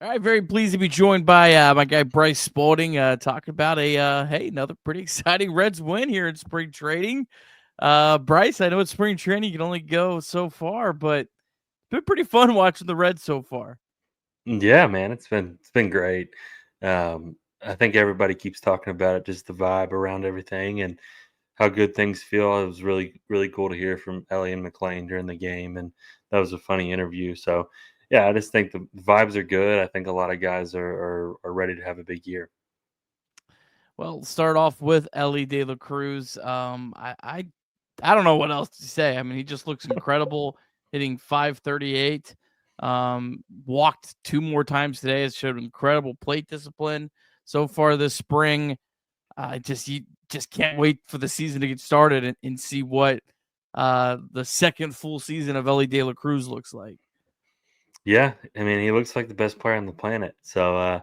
All right, very pleased to be joined by my guy Bryce Spalding, talking about another pretty exciting Reds win here in spring trading. Bryce, I know it's spring training, you can only go so far, but it's been pretty fun watching the Reds so far. Yeah, man, it's been great. I think everybody keeps talking about it, just the vibe around everything and how good things feel. It was really cool to hear from Ellie and McLain during the game, and that was a funny interview. So, yeah, I just think the vibes are good. I think a lot of guys are ready to have a big year. Well, start off with Elly De La Cruz. I don't know what else to say. I mean, he just looks incredible, hitting 538. Walked two more times today. It showed incredible plate discipline so far this spring. You just can't wait for the season to get started and see what the second full season of Elly De La Cruz looks like. Yeah, I mean, he looks like the best player on the planet. So,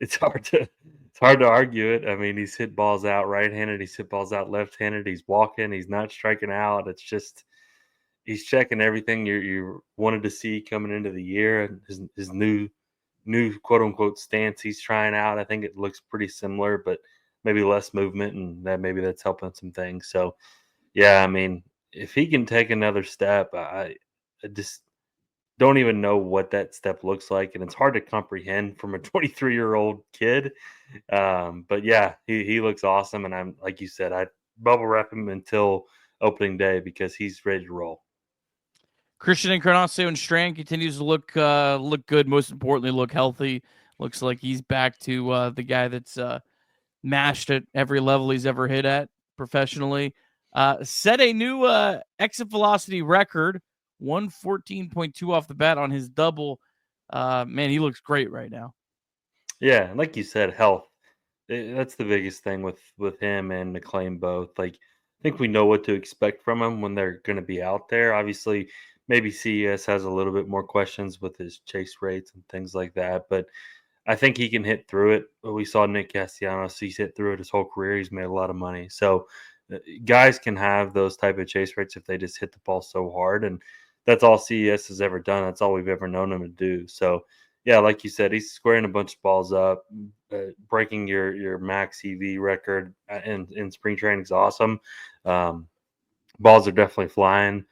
it's hard to argue it. I mean, he's hit balls out right-handed, he's hit balls out left-handed, he's walking, he's not striking out. It's just he's checking everything you wanted to see coming into the year, and his new quote unquote stance he's trying out. I think it looks pretty similar, but maybe less movement, and maybe that's helping some things. So yeah, I mean, if he can take another step, I just don't even know what that step looks like, and it's hard to comprehend from a 23-year-old kid. But yeah, he looks awesome, and I'm like you said, I bubble wrap him until opening day because he's ready to roll. Christian Encarnacion-Strand continues to look good. Most importantly, look healthy. Looks like he's back to the guy that's mashed at every level he's ever hit at professionally. Set a new exit velocity record, 114.2 off the bat on his double. Man, he looks great right now. Yeah, like you said, health. That's the biggest thing with him and McLean both. Like, I think we know what to expect from him when they're going to be out there. Obviously, maybe CES has a little bit more questions with his chase rates and things like that, but I think he can hit through it. We saw Nick Castellanos; he's hit through it his whole career. He's made a lot of money. So, guys can have those type of chase rates if they just hit the ball so hard, and that's all CES has ever done. That's all we've ever known him to do. So, yeah, like you said, he's squaring a bunch of balls up, breaking your max EV record in spring training is awesome. Um, Balls are definitely flying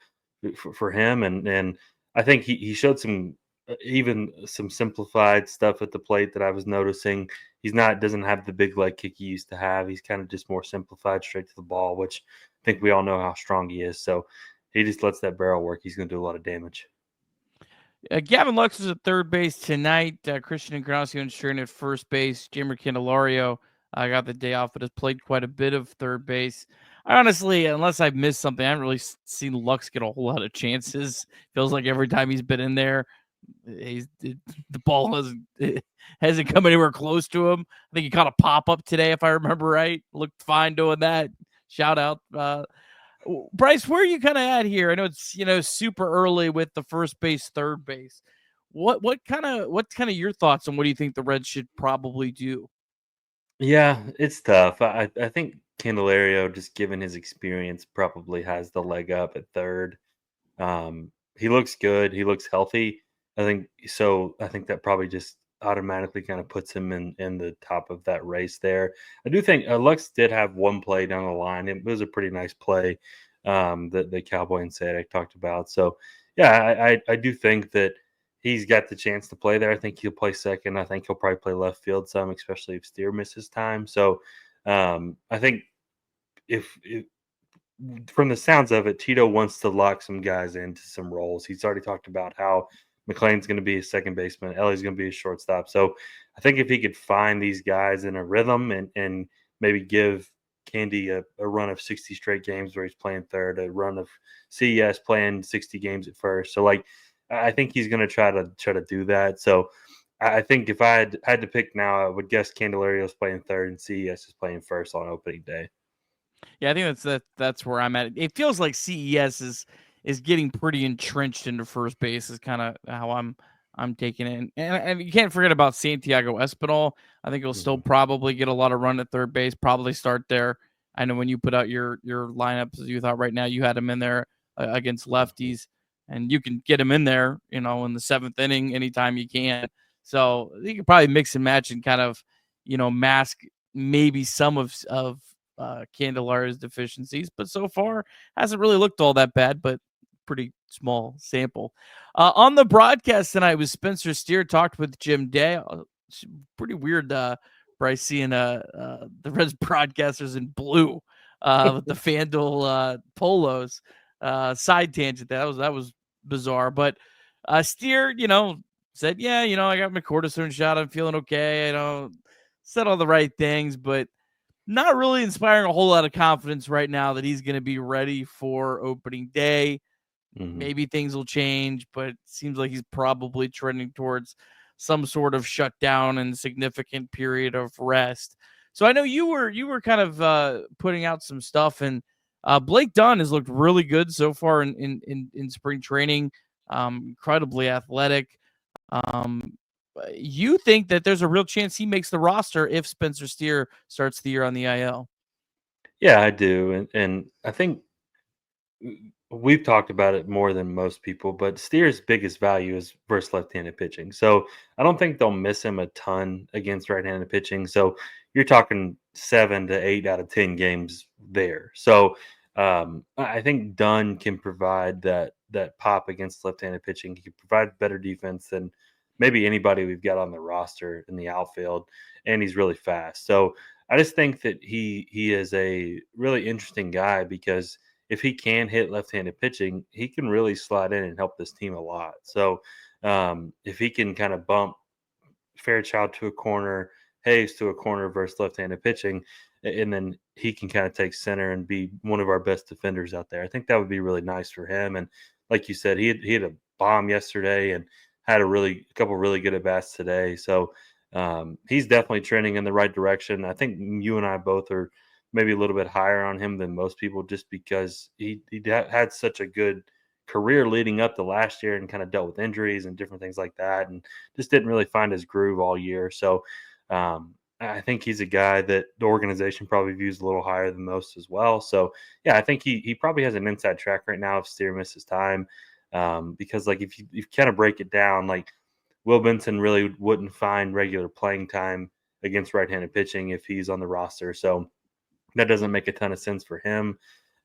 for him, and I think he showed some even some simplified stuff at the plate that I was noticing. He's not doesn't have the big leg kick he used to have. He's kind of just more simplified, straight to the ball, which I think we all know how strong he is. So he just lets that barrel work. He's going to do a lot of damage. Gavin Lux is at third base tonight. Christian Encarnacion-Strand at first base. Jeimer Candelario got the day off, but has played quite a bit of third base. I honestly, unless I've missed something, I haven't really seen Lux get a whole lot of chances. Feels like every time he's been in there, the ball hasn't come anywhere close to him. I think he caught a pop up today, if I remember right. Looked fine doing that. Shout out. Bryce, where are you kind of at here? I know it's super early with the first base, third base. What's kind of your thoughts on what do you think the Reds should probably do? Yeah, it's tough. I think Candelario, just given his experience, probably has the leg up at third. He looks good. He looks healthy. I think so. I think that probably just automatically kind of puts him in the top of that race there. I do think Lux did have one play down the line. It was a pretty nice play that the Cowboy and Sadek talked about. So yeah, I do think that he's got the chance to play there. I think he'll play second. I think he'll probably play left field some, especially if Steer misses time. So I think if from the sounds of it, Tito wants to lock some guys into some roles. He's already talked about how McLean's going to be a second baseman, Ellie's going to be a shortstop. So I think if he could find these guys in a rhythm and maybe give Candy a run of 60 straight games where he's playing third, a run of CES playing 60 games at first. So like I think he's going to try to do that. So I think if I had to pick now, I would guess Candelario's playing third and CES is playing first on opening day. Yeah, I think that's where I'm at. It feels like CES is getting pretty entrenched into first base. Is kind of how I'm taking it, and you can't forget about Santiago Espinal. I think he'll still Mhm. probably get a lot of run at third base. Probably start there. I know when you put out your lineups, as you thought right now, you had him in there against lefties, and you can get him in there, in the seventh inning anytime you can. So you could probably mix and match and kind of, mask maybe some of Candelario's deficiencies. But so far, hasn't really looked all that bad, but pretty small sample. On the broadcast tonight with Spencer Steer, talked with Jim Day. Pretty weird, Bryce, seeing the Reds broadcasters in blue with the FanDuel polos. Side tangent. That was bizarre. But Steer, said, yeah, I got my cortisone shot. I'm feeling okay. Said all the right things, but not really inspiring a whole lot of confidence right now that he's going to be ready for opening day. Maybe things will change, but it seems like he's probably trending towards some sort of shutdown and significant period of rest. So I know you were kind of putting out some stuff, and Blake Dunn has looked really good so far in spring training. Incredibly athletic. You think that there's a real chance he makes the roster if Spencer Steer starts the year on the IL? Yeah, I do, and I think we've talked about it more than most people, but Steer's biggest value is versus left-handed pitching. So I don't think they'll miss him a ton against right-handed pitching. So you're talking 7 to 8 out of 10 games there. So I think Dunn can provide that pop against left-handed pitching. He can provide better defense than maybe anybody we've got on the roster in the outfield, and he's really fast. So I just think that he is a really interesting guy because if he can hit left-handed pitching, he can really slide in and help this team a lot. So if he can kind of bump Fairchild to a corner, Hayes to a corner versus left-handed pitching, and then he can kind of take center and be one of our best defenders out there. I think that would be really nice for him. And like you said, he had a bomb yesterday and had a couple really good at bats today. So he's definitely trending in the right direction. I think you and I both are maybe a little bit higher on him than most people just because he had such a good career leading up to last year and kind of dealt with injuries and different things like that and just didn't really find his groove all year. So I think he's a guy that the organization probably views a little higher than most as well. So yeah, I think he probably has an inside track right now if Steer misses time. Because like if you kind of break it down, like Will Benson really wouldn't find regular playing time against right-handed pitching if he's on the roster. So that doesn't make a ton of sense for him.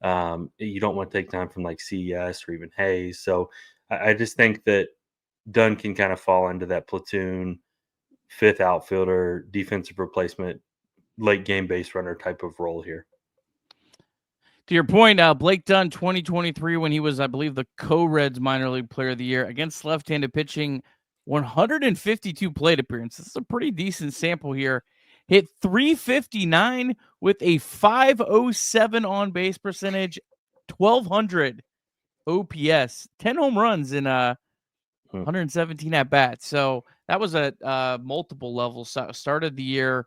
You don't want to take time from like CES or even Hayes. So I just think that Dunn can kind of fall into that platoon, fifth outfielder, defensive replacement, late game base runner type of role here. To your point, Blake Dunn, 2023, when he was, I believe, the Co-Reds minor league player of the year against left-handed pitching, 152 plate appearances. It's a pretty decent sample here. Hit 359 with a 507 on base percentage, 1200 OPS, 10 home runs in 117 at bats. So that was a multiple level. Started the year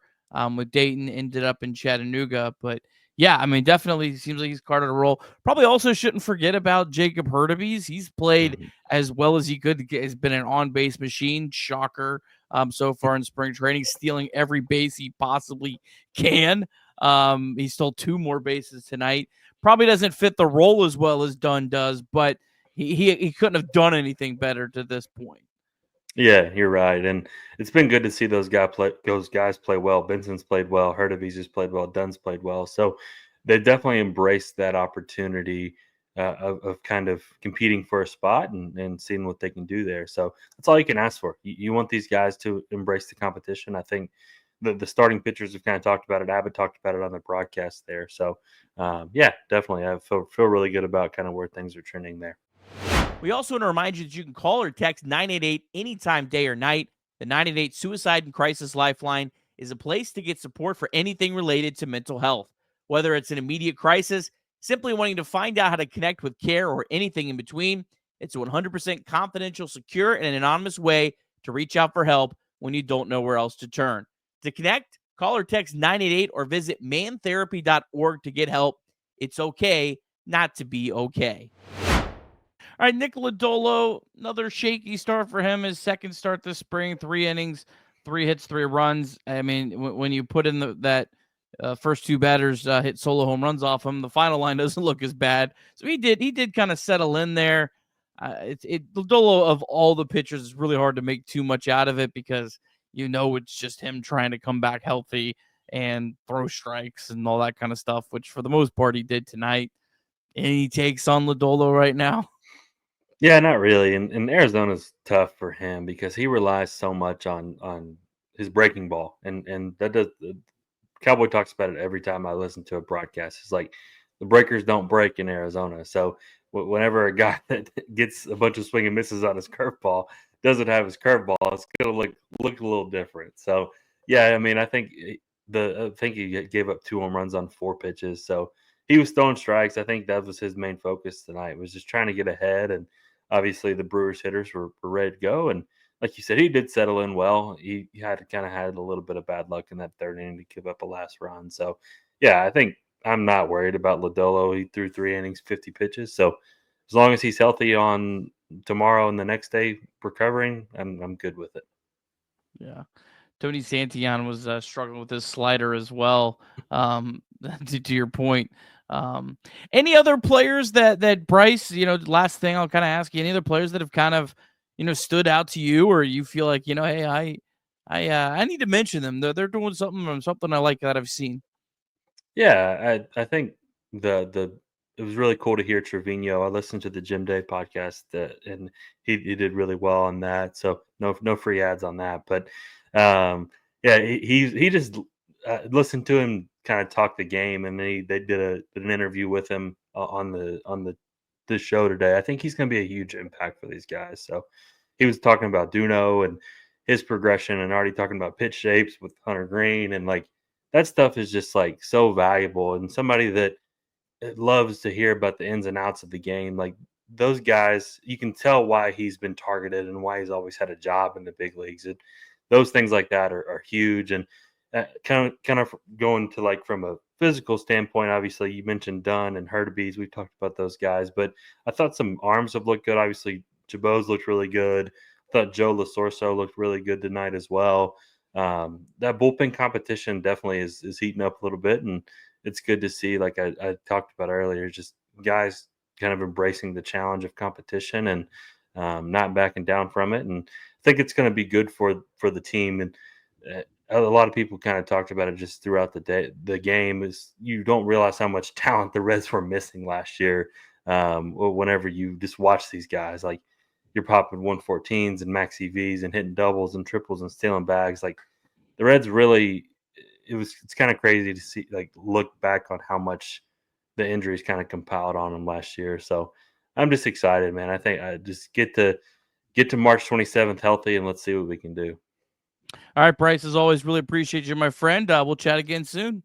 with Dayton, ended up in Chattanooga, but yeah, I mean, definitely seems like he's carted a role. Probably also shouldn't forget about Jacob Hurtubise. He's played as well as he could. Has been an on-base machine. Shocker. So far in spring training, stealing every base he possibly can. He stole 2 more bases tonight. Probably doesn't fit the role as well as Dunn does, but he couldn't have done anything better to this point. Yeah, you're right, and it's been good to see those guys play well. Benson's played well, Hurtubise has played well, Dunn's played well. So they definitely embraced that opportunity of kind of competing for a spot and seeing what they can do there. So that's all you can ask for. You want these guys to embrace the competition. I think the starting pitchers have kind of talked about it. Abbott talked about it on the broadcast there. So yeah, definitely, I feel really good about kind of where things are trending there. We also want to remind you that you can call or text 988 anytime, day or night. The 988 Suicide and Crisis Lifeline is a place to get support for anything related to mental health. Whether it's an immediate crisis, simply wanting to find out how to connect with care, or anything in between, it's a 100% confidential, secure, and an anonymous way to reach out for help when you don't know where else to turn. To connect, call or text 988 or visit mantherapy.org to get help. It's okay not to be okay. All right, Nick Lodolo, another shaky start for him. His second start this spring, 3 innings, 3 hits, 3 runs. I mean, when you put in that first 2 batters hit solo home runs off him, the final line doesn't look as bad. So he did kind of settle in there. Lodolo of all the pitchers, it's really hard to make too much out of it because it's just him trying to come back healthy and throw strikes and all that kind of stuff, which for the most part he did tonight. Any takes on Lodolo right now? Yeah, not really. And Arizona's tough for him because he relies so much on his breaking ball, and that does. Cowboy talks about it every time I listen to a broadcast. It's like the breakers don't break in Arizona. So whenever a guy that gets a bunch of swing and misses on his curveball doesn't have his curveball, it's going to look a little different. So yeah, I mean, I think he gave up 2 home runs on 4 pitches. So he was throwing strikes. I think that was his main focus tonight, was just trying to get ahead. And obviously the Brewers hitters were ready to go. And like you said, he did settle in well. He had a little bit of bad luck in that 3rd inning to give up a last run. So yeah, I think I'm not worried about Lodolo. He threw 3 innings, 50 pitches. So as long as he's healthy on tomorrow and the next day recovering, I'm good with it. Yeah. Tony Santillan was struggling with his slider as well. To your point, any other players that Bryce, last thing I'll kind of ask you, any other players that have kind of, stood out to you, or you feel like, hey, I need to mention them. They're doing something I like that I've seen. Yeah, I think the it was really cool to hear Trevino. I listened to the Jim Day podcast, and he did really well on that. So no free ads on that, but yeah, he just listened to him kind of talk the game, and they did an interview with him on the show today. I think he's going to be a huge impact for these guys. So he was talking about Duno and his progression, and already talking about pitch shapes with Hunter Green, and like that stuff is just like so valuable. And somebody that loves to hear about the ins and outs of the game, like those guys, you can tell why he's been targeted and why he's always had a job in the big leagues. Those things like that are huge. And kind of going to like from a physical standpoint, obviously you mentioned Dunn and Hurtubise. We've talked about those guys, but I thought some arms have looked good. Obviously, Jabot's looked really good. I thought Joe Lasorso looked really good tonight as well. That bullpen competition definitely is heating up a little bit, and it's good to see. Like I talked about earlier, just guys kind of embracing the challenge of competition and not backing down from it. And I think it's going to be good for the team. And a lot of people kind of talked about it just throughout the game. Is you don't realize how much talent the Reds were missing last year. Whenever you just watch these guys, like you're popping 114s and max EVs and hitting doubles and triples and stealing bags. Like the Reds really, it's kind of crazy to see, like look back on how much the injuries kind of compiled on them last year. So I'm just excited, man. I think I just get to March 27th healthy, and let's see what we can do. All right, Bryce, as always, really appreciate you, my friend. We'll chat again soon.